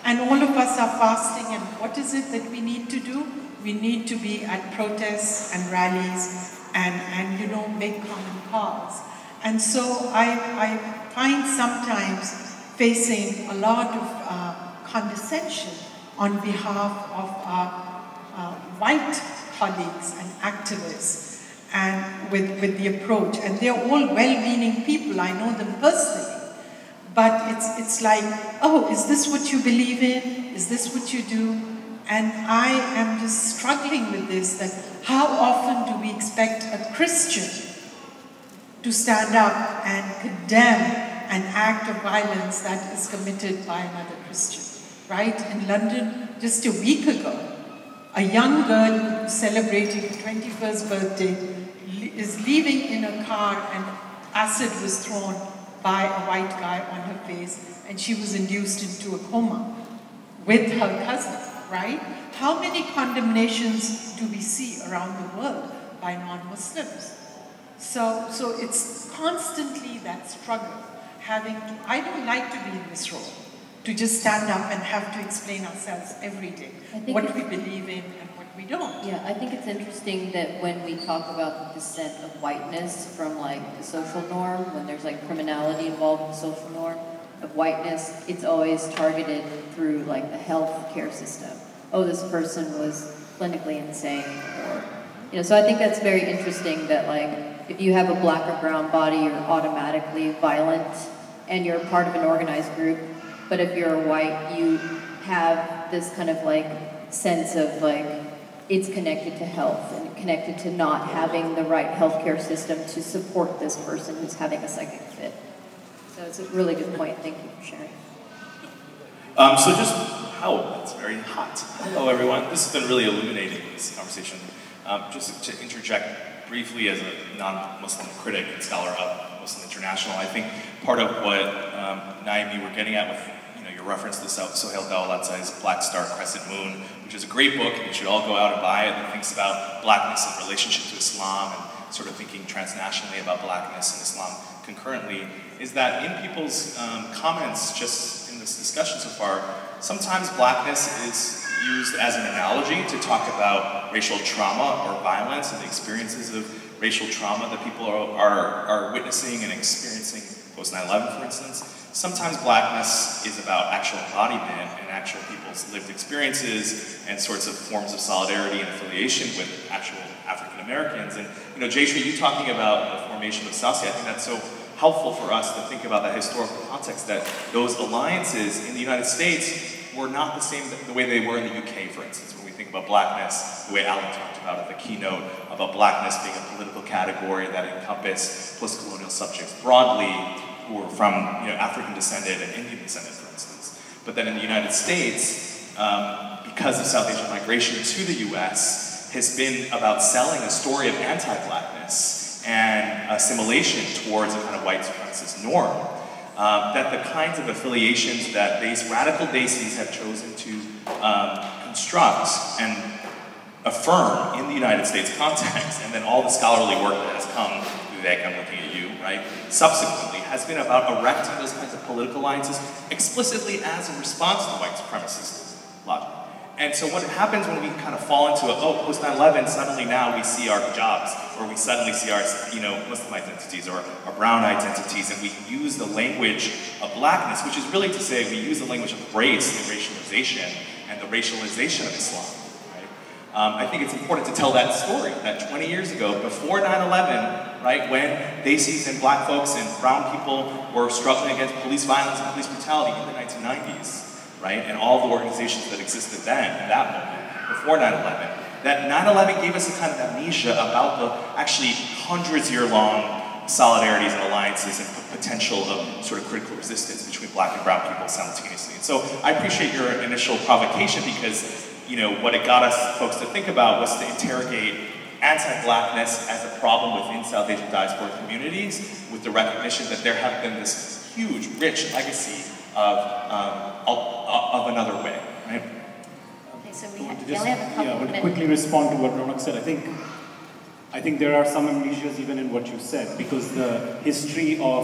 Speaker 11: And all of us are fasting, and what is it that we need to do? We need to be at protests and rallies and you know, make common cause. And so I find sometimes facing a lot of condescension on behalf of our white colleagues and activists, and with the approach. And they're all well-meaning people, I know them personally. But it's like, oh, is this what you believe in? Is this what you do? And I am just struggling with this, that how often do we expect a Christian to stand up and condemn an act of violence that is committed by another Christian, right? In London, just a week ago, a young girl who was celebrating her 21st birthday is leaving in a car and acid was thrown by a white guy on her face, and she was induced into a coma with her cousin, right? How many condemnations do we see around the world by non-Muslims? So it's constantly that struggle, having to, I don't like to be in this role, to just stand up and have to explain ourselves every day, what we believe in and what we don't.
Speaker 3: Yeah, I think it's interesting that when we talk about the descent of whiteness from like the social norm, when there's like criminality involved in the social norm of whiteness, it's always targeted through like the health care system. Oh, this person was clinically insane, or, you know, so I think that's very interesting that like, if you have a black or brown body, you're automatically violent and you're part of an organized group. But if you're white, you have this kind of like sense of like, it's connected to health and connected to not having the right healthcare system to support this person who's having a psychic fit. So it's a really good point. Thank you for sharing.
Speaker 12: It's very hot. Hello, everyone. This has been really illuminating, this conversation. Just to interject briefly as a non-Muslim critic and scholar of Muslim International, I think part of what Naeem, you were getting at with your reference to Sohail Daulatzai's Black Star Crescent Moon, which is a great book, and you should all go out and buy it, that thinks about blackness in relationship to Islam and sort of thinking transnationally about blackness and Islam concurrently, is that in people's comments just in this discussion so far, sometimes blackness is used as an analogy to talk about racial trauma or violence and the experiences of racial trauma that people are witnessing and experiencing post 9/11, for instance. Sometimes blackness is about actual embodiment and actual people's lived experiences and sorts of forms of solidarity and affiliation with actual African Americans. And Jayshree, you talking about the formation of SASI, I think that's so helpful for us to think about that historical context, that those alliances in the United States were not the same the way they were in the UK, for instance, when we think about blackness, the way Alan talked about at the keynote, about blackness being a political category that encompassed post-colonial subjects broadly, who were from African descended and Indian descended, for instance. But then in the United States, because of South Asian migration to the US, has been about selling a story of anti-blackness and assimilation towards a kind of white supremacist norm. That the kinds of affiliations that these radical Desis have chosen to construct and affirm in the United States context, and then all the scholarly work that has come, Vivek, I'm looking at you, right, subsequently, has been about erecting those kinds of political alliances explicitly as a response to white supremacist logic. And so what happens when we kind of fall into post 9/11, suddenly now we see our hijabs, or we suddenly see our, Muslim identities or our brown identities, and we use the language of blackness, which is really to say we use the language of race and racialization and the racialization of Islam, right? I think it's important to tell that story, that 20 years ago, before 9/11, right, when Desis and black folks and brown people were struggling against police violence and police brutality in the 1990s, right, and all the organizations that existed then, at that moment, before 9/11, that 9/11 gave us a kind of amnesia about the actually hundreds-year-long solidarities and alliances and potential of sort of critical resistance between black and brown people simultaneously. And so I appreciate your initial provocation because, what it got us folks to think about was to interrogate anti-blackness as a problem within South Asian diaspora communities with the recognition that there have been this huge, rich legacy of another way, right?
Speaker 4: Okay, so we only have a couple
Speaker 1: I would
Speaker 4: minutes.
Speaker 1: quickly respond to what Ronak said. I think there are some amnesias even in what you said, because the history of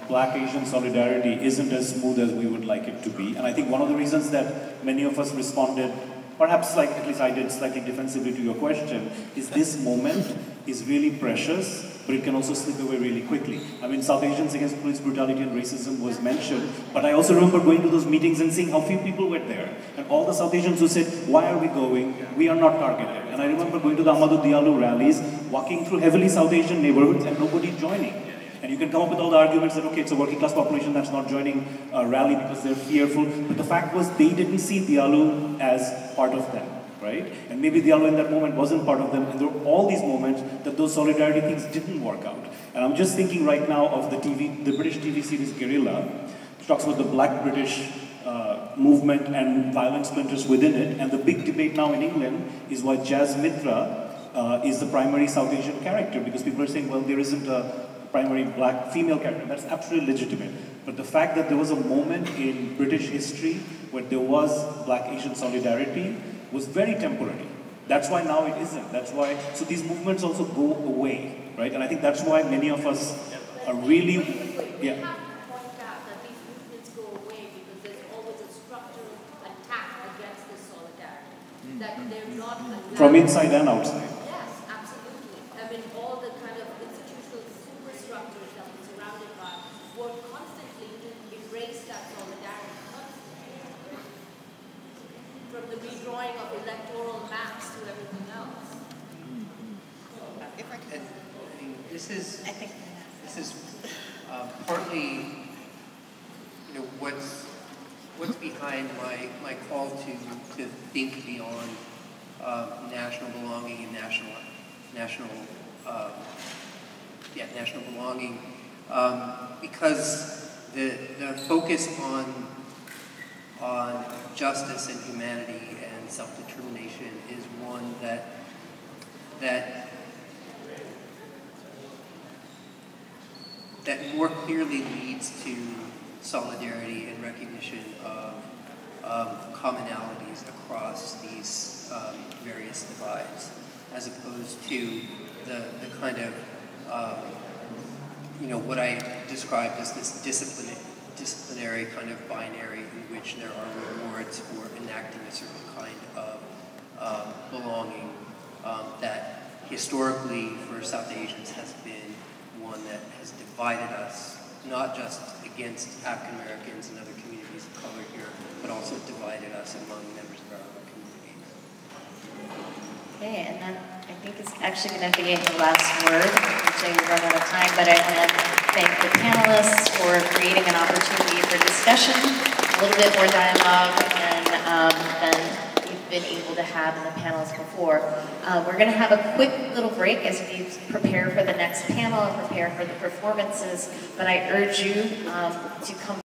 Speaker 1: Black Asian solidarity isn't as smooth as we would like it to be. And I think one of the reasons that many of us responded, perhaps at least I did, slightly defensively to your question, is this moment is really precious, but it can also slip away really quickly. I mean, South Asians Against Police Brutality and Racism was mentioned, but I also remember going to those meetings and seeing how few people were there. And all the South Asians who said, why are we going? We are not targeted. And I remember going to the Amadou Diallo rallies, walking through heavily South Asian neighborhoods and nobody joining. And you can come up with all the arguments that, okay, it's a working class population that's not joining a rally because they're fearful. But the fact was they didn't see Diallo as part of them, right? And maybe Diallo in that moment wasn't part of them. And there were all these moments that those solidarity things didn't work out. And I'm just thinking right now of the British TV series Guerrilla, which talks about the Black British movement and violent splinters within it. And the big debate now in England is why Jazz Mitra is the primary South Asian character, because people are saying, well, there isn't a primary black female character. That's absolutely legitimate. But the fact that there was a moment in British history where there was Black Asian solidarity was very temporary. That's why now it isn't. That's why, so these movements also go away, right? And I think that's why many of us are really, yeah. From inside and outside.
Speaker 13: Yes, absolutely. I mean, all the kind of institutional superstructures that we're surrounded by work constantly to erase that solidarity. From the redrawing of electoral maps to everything else.
Speaker 2: If I could, this is partly, what's behind my call to think beyond national belonging and national belonging, because the focus on justice and humanity and self-determination is one that more clearly leads to solidarity and recognition of commonalities across these various divides, as opposed to the kind of what I described as this disciplinary kind of binary in which there are rewards for enacting a certain kind of belonging that historically for South Asians has been one that has divided us, not just against African Americans and other communities of color here, but also divided us among members of our own communities.
Speaker 4: Okay, and then I think it's actually going to be the last word, which I run out of time, but I want to thank the panelists for creating an opportunity for discussion, a little bit more dialogue than we've been able to have in the panels before. We're going to have a quick little break as we prepare for the next panel and prepare for the performances, but I urge you to come